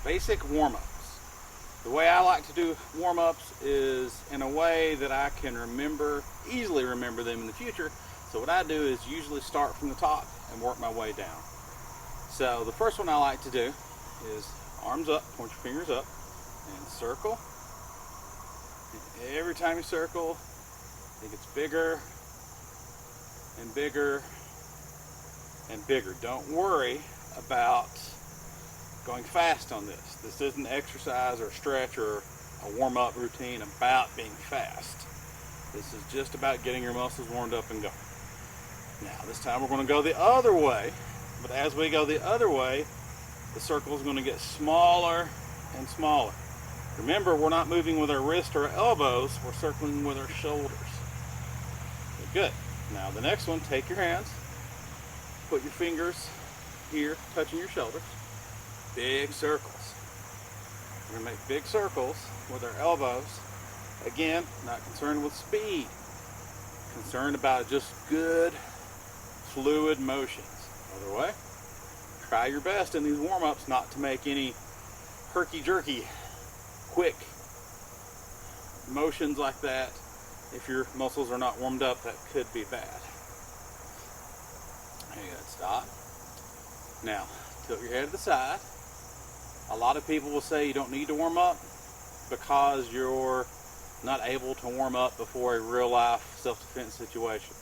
basic warm-ups. The way I like to do warm-ups is in a way that I can easily remember them in the future. So what I do is usually start from the top and work my way down. So the first one I like to do is arms up, point your fingers up, and circle. And every time you circle, it gets bigger and bigger and bigger. Don't worry about going fast on this. This isn't exercise or stretch or a warm-up routine about being fast. This is just about getting your muscles warmed up and going. Now this time we're going to go the other way, but as we go the other way, the circle is going to get smaller and smaller. Remember, we're not moving with our wrists or our elbows, we're circling with our shoulders. Good. Now the next one, take your hands, put your fingers here, touching your shoulders. Big circles. We're going to make big circles with our elbows. Again, not concerned with speed. Concerned about just good, fluid motions. Other way. Try your best in these warm-ups not to make any herky-jerky, quick motions like that. If your muscles are not warmed up, that could be bad. Good. Stop. Now, tilt your head to the side. A lot of people will say you don't need to warm up because you're not able to warm up before a real life self-defense situation.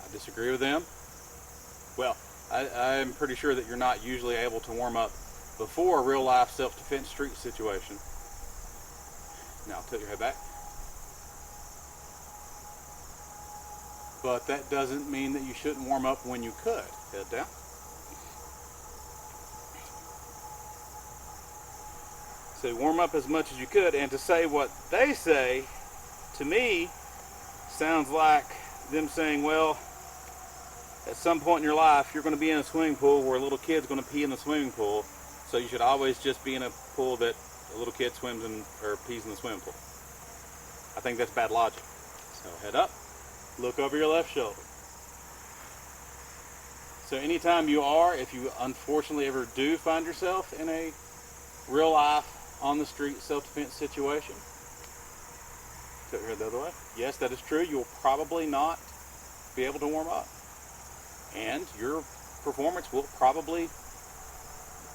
I disagree with them. Well, I'm pretty sure that you're not usually able to warm up before a real life self-defense street situation. Now tilt your head back. But that doesn't mean that you shouldn't warm up when you could. Head down. So warm up as much as you could, and to say what they say, to me, sounds like them saying, well, at some point in your life, you're going to be in a swimming pool where a little kid's going to pee in the swimming pool, so you should always just be in a pool that a little kid swims in or pees in the swimming pool. I think that's bad logic. So head up, look over your left shoulder. So anytime if you unfortunately ever do find yourself in a real life on the street self-defense situation, tilt your head the other way. Yes, that is true. You'll probably not be able to warm up, and your performance will probably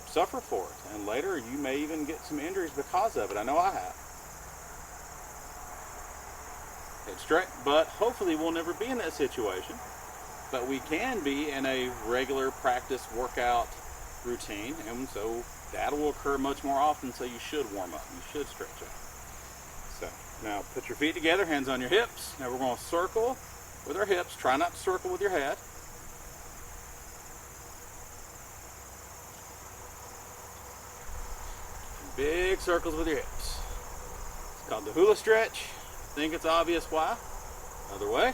suffer for it, and later you may even get some injuries because of it. I know I have. Head straight, but hopefully we'll never be in that situation, but we can be in a regular practice workout routine, and so that will occur much more often, so you should warm up. You should stretch out. So, now put your feet together, hands on your hips. Now we're going to circle with our hips. Try not to circle with your head. Big circles with your hips. It's called the hula stretch. I think it's obvious why. Other way.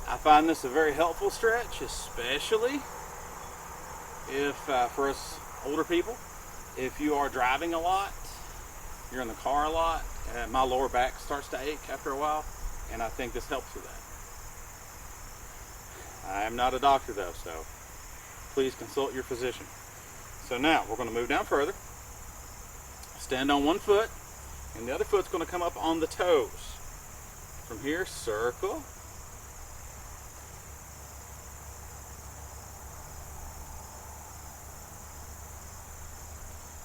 I find this a very helpful stretch, especially if for us older people, if you are driving a lot, you're in the car a lot, and my lower back starts to ache after a while, and I think this helps with that. I am not a doctor though, so please consult your physician. So now we're going to move down further. Stand on one foot, and the other foot's going to come up on the toes. From here, circle.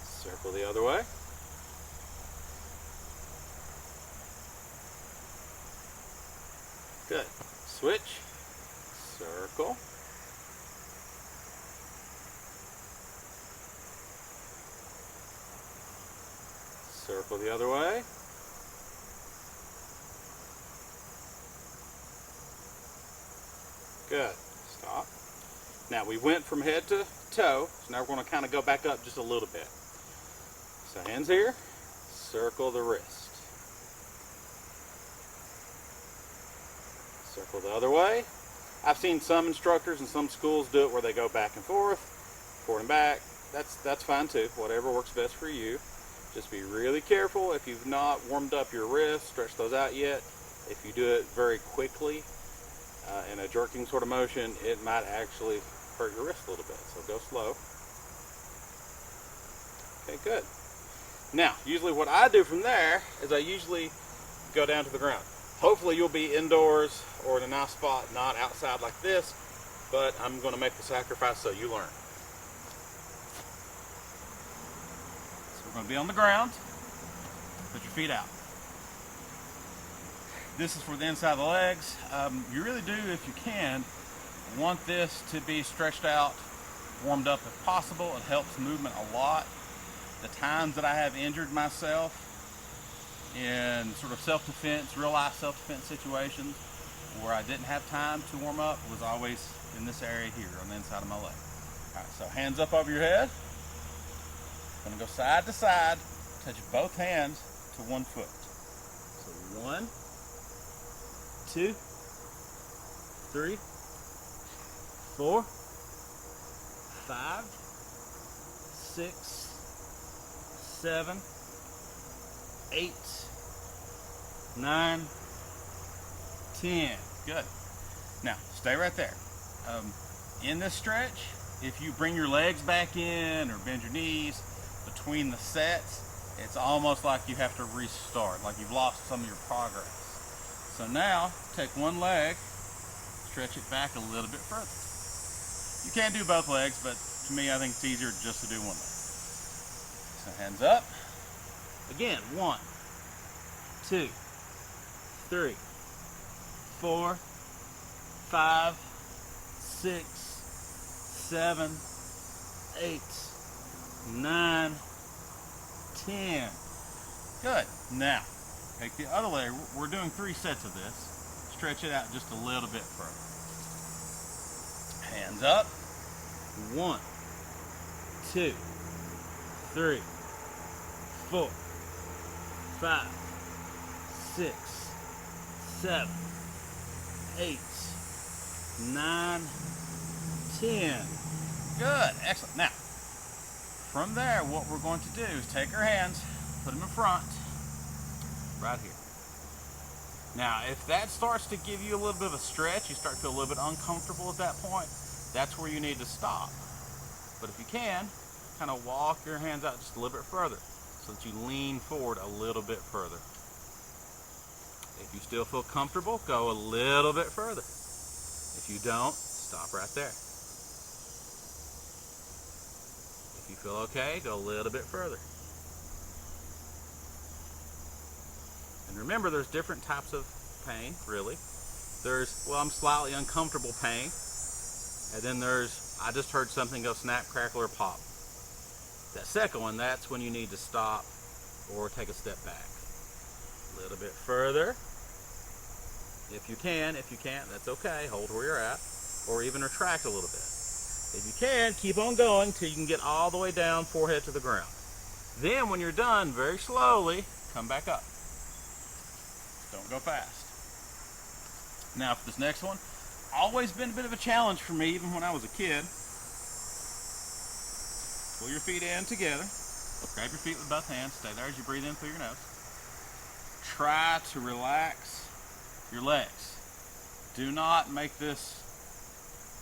Circle the other way. Good. Switch. Circle. Circle the other way. Good. Stop. Now we went from head to toe, so now we're going to kind of go back up just a little bit. So hands here, circle the wrist. Circle the other way. I've seen some instructors and some schools do it where they go back and forward and back. That's fine too, whatever works best for you. Just be really careful if you've not warmed up your wrists, stretch those out yet. If you do it very quickly in a jerking sort of motion, it might actually hurt your wrist a little bit, so go slow. Okay, good. Now, usually what I do from there is I usually go down to the ground. Hopefully you'll be indoors or in a nice spot, not outside like this, but I'm going to make the sacrifice so you learn. So we're going to be on the ground. Put your feet out. This is for the inside of the legs. You really do, if you can, want this to be stretched out, warmed up if possible. It helps movement a lot. The times that I have injured myself in sort of self-defense, real life self-defense situations where I didn't have time to warm up was always in this area here on the inside of my leg. All right, so hands up over your head. Gonna go side to side, touch both hands to one foot. So 1, 2, 3, 4, 5, 6, 7, 8, 9, 10. Good. Now, stay right there. In this stretch, if you bring your legs back in or bend your knees between the sets, it's almost like you have to restart, like you've lost some of your progress. So now, take one leg, stretch it back a little bit further. You can do both legs, but to me, I think it's easier just to do one leg. So hands up. Again, 1, 2, 3, 4, 5, 6, 7, 8, 9, 10. Good. Now, take the other leg. We're doing 3 sets of this. Stretch it out just a little bit further. Hands up. 1, 2, 3, 4, 5, 6, 7, 8, 9, 10. Good. Excellent. Now, from there, what we're going to do is take our hands, put them in front, right here. Now, if that starts to give you a little bit of a stretch, you start to feel a little bit uncomfortable at that point, that's where you need to stop. But if you can, kind of walk your hands out just a little bit further so that you lean forward a little bit further. If you still feel comfortable, go a little bit further. If you don't, stop right there. If you feel okay, go a little bit further. And remember, there's different types of pain, really. There's, well, I'm slightly uncomfortable pain. And then there's, I just heard something go snap, crackle, or pop. That second one, that's when you need to stop or take a step back. A little bit further. If you can. If you can't, that's okay. Hold where you're at. Or even retract a little bit. If you can, keep on going till you can get all the way down, forehead to the ground. Then when you're done, very slowly, come back up. Don't go fast. Now for this next one, always been a bit of a challenge for me, even when I was a kid. Pull your feet in together. Grab your feet with both hands. Stay there as you breathe in through your nose. Try to relax your legs. Do not make this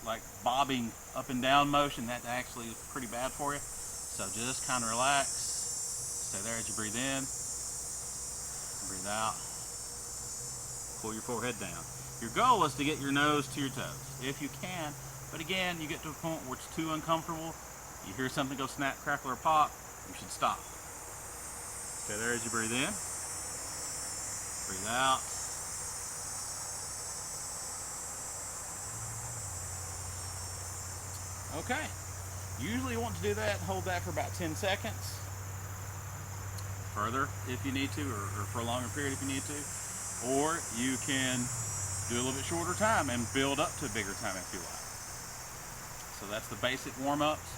like bobbing up and down motion. That actually is pretty bad for you. So just kind of relax. Stay there as you breathe in. Breathe out. Pull your forehead down. Your goal is to get your nose to your toes, if you can. But again, you get to a point where it's too uncomfortable. You hear something go snap, crackle, or pop, you should stop. Stay there as you breathe in. Breathe out. Okay. Usually you want to do that, hold that for about 10 seconds. Further if you need to, or for a longer period if you need to. Or you can do a little bit shorter time and build up to a bigger time if you like. So that's the basic warm-ups.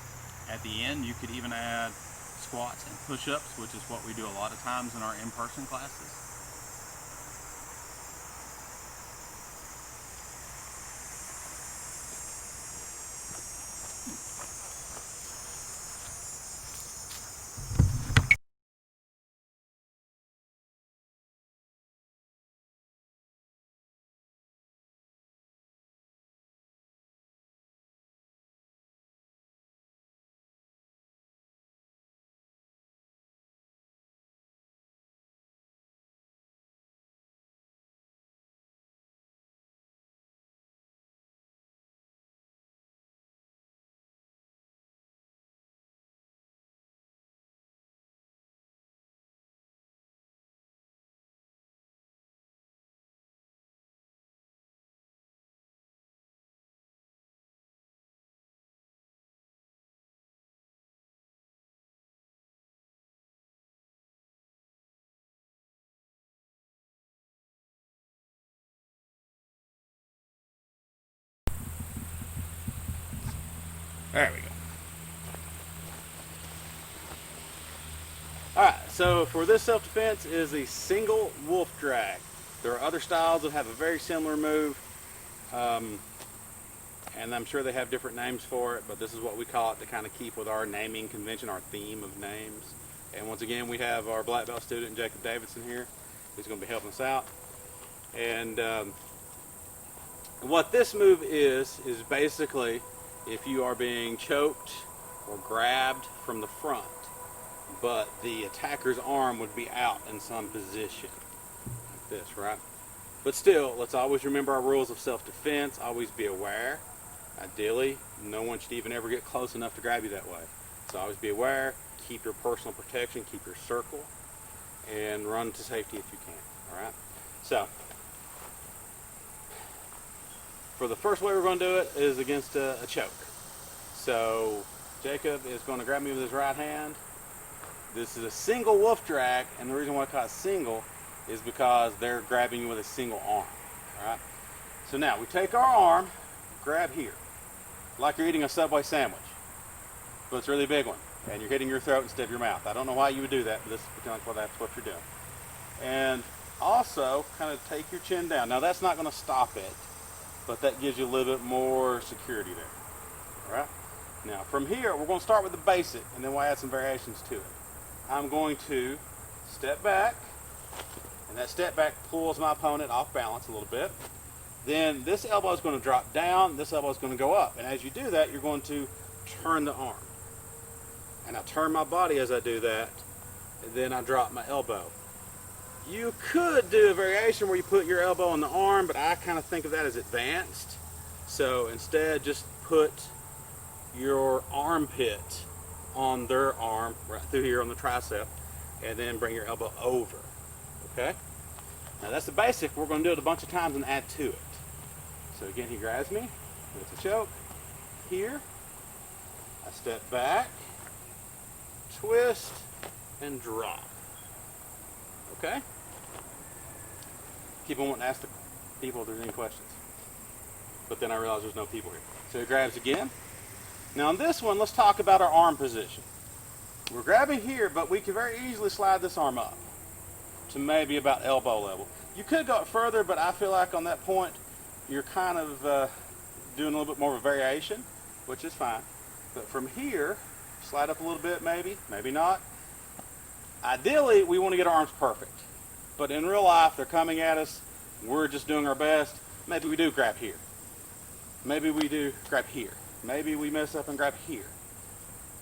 At the end, you could even add squats and push-ups, which is what we do a lot of times in our in-person classes. There we go. Alright, so for this self-defense is a single wolf drag. There are other styles that have a very similar move, and I'm sure they have different names for it, but this is what we call it to kind of keep with our naming convention, our theme of names. And once again, we have our black belt student, Jacob Davidson, here, who's going to be helping us out. And what this move is basically if you are being choked or grabbed from the front, but the attacker's arm would be out in some position, like this, right? But still, let's always remember our rules of self-defense. Always be aware. Ideally, no one should even ever get close enough to grab you that way. So always be aware, keep your personal protection, keep your circle, and run to safety if you can, all right? So, for the first way we're going to do it is against a choke. So, Jacob is going to grab me with his right hand. This is a single wolf drag, and the reason why I call it single is because they're grabbing you with a single arm, all right? So now, we take our arm, grab here, like you're eating a Subway sandwich, but it's a really big one, and you're hitting your throat instead of your mouth. I don't know why you would do that, but this is kind of that's what you're doing. And also, kind of take your chin down. Now, that's not going to stop it, but that gives you a little bit more security there, all right? Now, from here, we're going to start with the basic, and then we'll add some variations to it. I'm going to step back, and that step back pulls my opponent off balance a little bit. Then this elbow is going to drop down, this elbow is going to go up. And as you do that, you're going to turn the arm. And I turn my body as I do that, and then I drop my elbow. You could do a variation where you put your elbow on the arm, but I kind of think of that as advanced. So instead, just put your armpit on their arm, right through here on the tricep, and then bring your elbow over, okay? Now that's the basic. We're going to do it a bunch of times and add to it. So again, he grabs me, it's a choke, here, I step back, twist, and drop, okay? Keep on wanting to ask the people if there's any questions. But then I realize there's no people here. So he grabs again. Now on this one, let's talk about our arm position. We're grabbing here, but we can very easily slide this arm up to maybe about elbow level. You could go up further, but I feel like on that point, you're kind of doing a little bit more of a variation, which is fine. But from here, slide up a little bit maybe, maybe not. Ideally, we want to get our arms perfect. But in real life, they're coming at us, we're just doing our best. Maybe we do grab here. Maybe we do grab here. Maybe we mess up and grab here.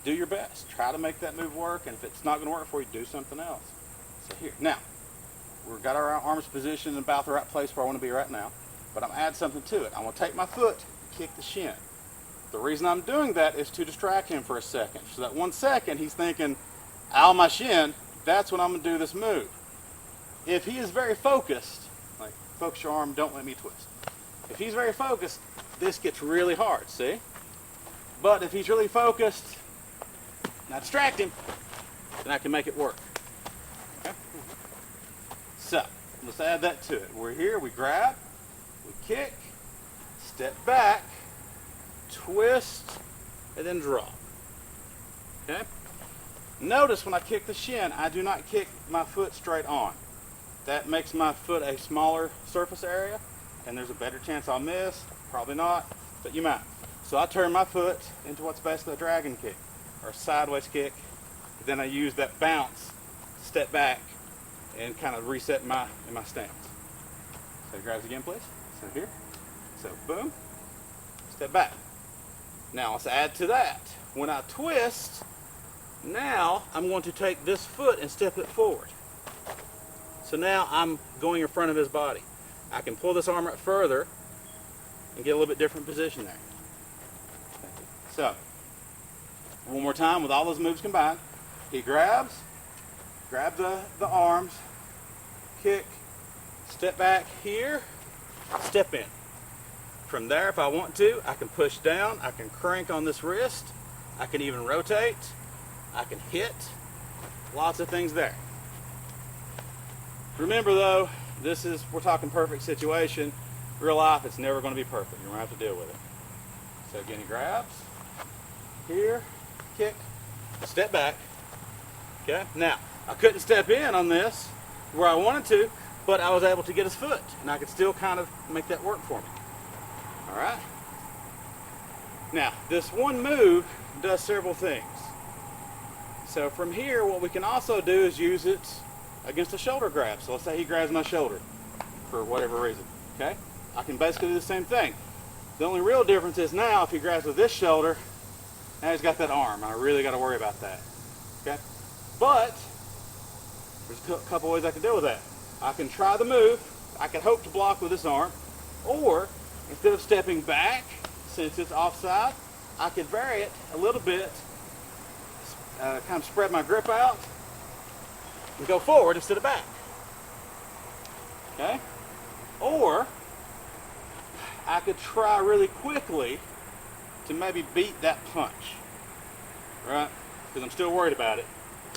Do your best. Try to make that move work, and if it's not going to work for you, do something else. So here. Now, we've got our arms positioned in about the right place where I want to be right now, but I'm going to add something to it. I'm going to take my foot and kick the shin. The reason I'm doing that is to distract him for a second. So that 1 second, he's thinking, ow, my shin, that's when I'm going to do this move. If he is very focused, like focus your arm, don't let me twist. If he's very focused, this gets really hard, see? But if he's really focused, not distract him, then I can make it work. Okay? So, let's add that to it. We're here, we grab, we kick, step back, twist, and then drop. Okay? Notice when I kick the shin, I do not kick my foot straight on. That makes my foot a smaller surface area, and there's a better chance I'll miss. Probably not, but you might. So I turn my foot into what's basically a dragon kick, or a sideways kick. Then I use that bounce, step back, and kind of reset in my stance. So he grabs again, please. So here. So boom, step back. Now let's add to that. When I twist, now I'm going to take this foot and step it forward. So now I'm going in front of his body. I can pull this arm up further and get a little bit different position there. So, one more time with all those moves combined. He grab the arms, kick, step back here, step in. From there, if I want to, I can push down, I can crank on this wrist, I can even rotate, I can hit, lots of things there. Remember though, we're talking perfect situation. Real life, it's never going to be perfect. You're going to have to deal with it. So again, he grabs, here, kick, step back. Okay, now I couldn't step in on this where I wanted to, but I was able to get his foot, and I could still kind of make that work for me. All right. Now, this one move does several things. So from here, what we can also do is use it against a shoulder grab. So let's say he grabs my shoulder for whatever reason. Okay, I can basically do the same thing. The only real difference is now if he grabs with this shoulder, now he's got that arm. I really got to worry about that. Okay, but there's a couple ways I can deal with that. I can try the move. I can hope to block with this arm, or instead of stepping back, since it's offside, I could vary it a little bit, kind of spread my grip out, and go forward instead of back. Okay? Or I could try really quickly to maybe beat that punch, right? Because I'm still worried about it.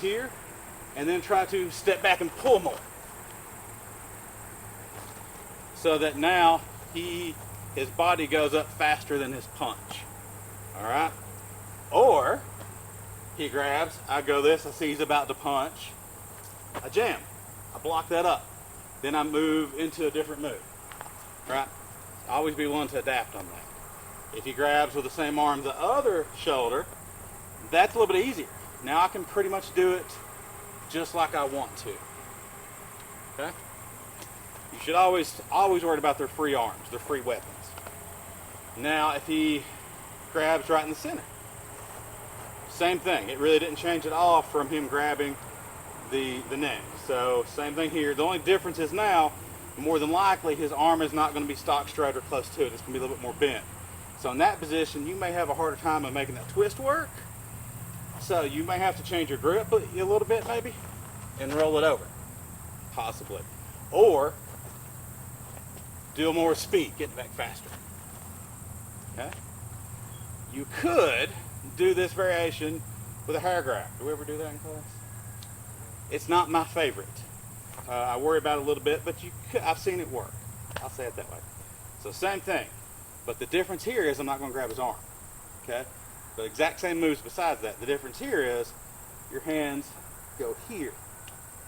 Here, and then try to step back and pull more. So that now his body goes up faster than his punch. All right? Or he grabs, I go this, I see he's about to punch, I jam, I block that up. Then I move into a different move. Right? Always be willing to adapt on that. If he grabs with the same arm the other shoulder, that's a little bit easier. Now I can pretty much do it just like I want to. Okay? You should always worry about their free arms, their free weapons. Now if he grabs right in the center, same thing. It really didn't change at all from him grabbing the neck. So same thing here. The only difference is now, more than likely, his arm is not going to be stock straight or close to it. It's going to be a little bit more bent. So in that position, you may have a harder time of making that twist work. So you may have to change your grip a little bit maybe and roll it over, possibly. Or do more speed, get back faster. Okay? You could do this variation with a hair grab. Do we ever do that in class? It's not my favorite. I worry about it a little bit, but I've seen it work. I'll say it that way. So same thing. But the difference here is I'm not going to grab his arm. Okay? The exact same moves besides that. The difference here is your hands go here.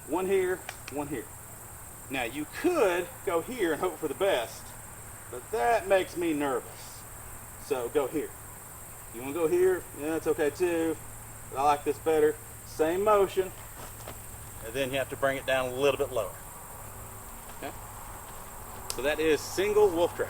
One here, one here. Now you could go here and hope for the best, but that makes me nervous. So go here. You want to go here? Yeah, that's okay too. But I like this better. Same motion. And then you have to bring it down a little bit lower. Okay? So that is single wolf trap.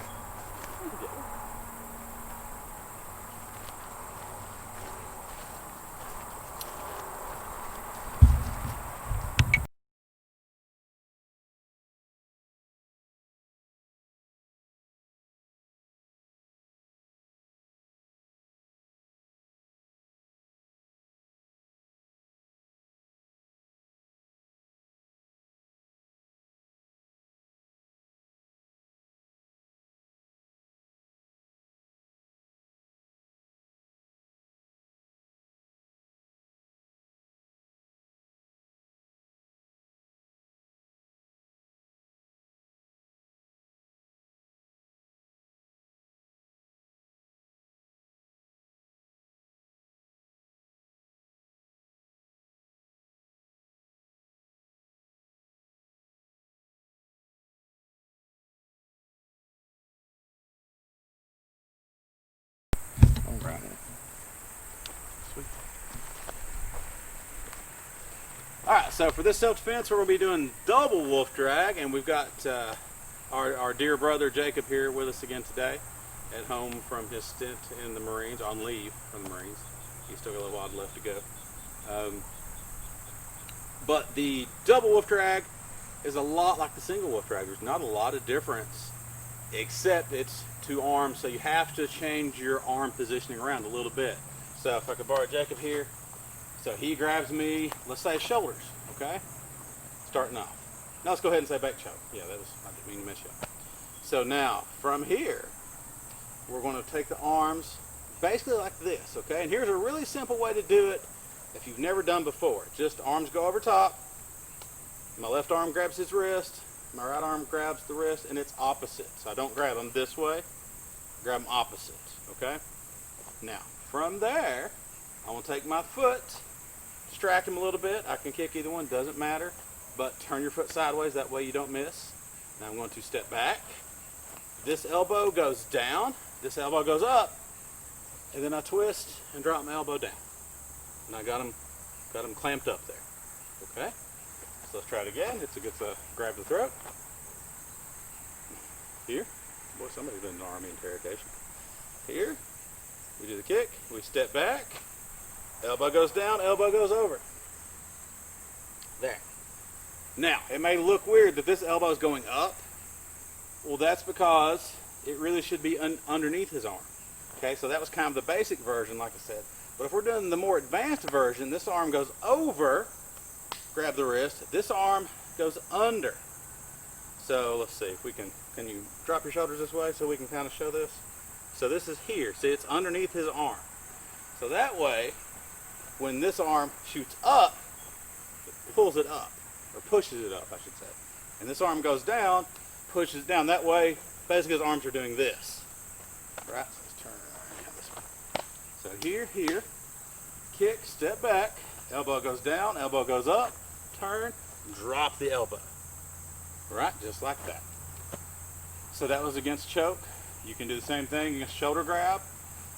Right. Sweet. Alright, so for this self-defense, we're going to be doing double wolf drag, and we've got our dear brother Jacob here with us again today, at home from his stint in the Marines, on leave from the Marines. He's still got a little while left to go. But the double wolf drag is a lot like the single wolf drag. There's not a lot of difference, except it's two arms, so you have to change your arm positioning around a little bit. So if I could borrow Jacob here, so he grabs me, let's say shoulders, okay? Starting off. Now let's go ahead and say back choke. Yeah, that was, I didn't mean to mess you up. So now, from here, we're going to take the arms basically like this, okay? And here's a really simple way to do it if you've never done before. Just arms go over top, my left arm grabs his wrist, my right arm grabs the wrist, and it's opposite. So I don't grab them this way, grab them opposite, okay? Now, from there, I want to take my foot, distract him a little bit. I can kick either one, doesn't matter. But turn your foot sideways, that way you don't miss. Now I'm going to step back. This elbow goes down, this elbow goes up, and then I twist and drop my elbow down. And I got him clamped up there. Okay? So let's try it again. It's a good grab the throat. Here. Boy, somebody's been in an army interrogation. Here. We do the kick. We step back. Elbow goes down, elbow goes over. There. Now, it may look weird that this elbow is going up. Well, that's because it really should be underneath his arm. Okay, so that was kind of the basic version, like I said. But if we're doing the more advanced version, this arm goes over, grab the wrist. This arm goes under. So let's see if we can you drop your shoulders this way so we can kind of show this? So this is here. See, it's underneath his arm. So that way, when this arm shoots up, it pulls it up, or pushes it up, I should say. And this arm goes down, pushes down. That way, basically his arms are doing this. Right? So let's turn around this way. So here, kick, step back, elbow goes down, elbow goes up, turn, drop the elbow. Right? Just like that. So that was against choke. You can do the same thing against shoulder grab.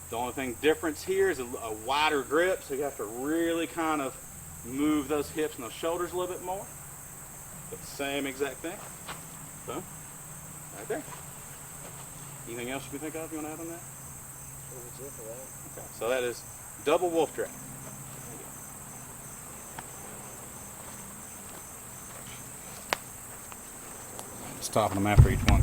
The only thing difference here is a wider grip, so you have to really kind of move those hips and those shoulders a little bit more. But the same exact thing. Boom. Right there. Anything else you can think of you want to add on that? Okay, so that is double wolf trap. Stopping them after each one.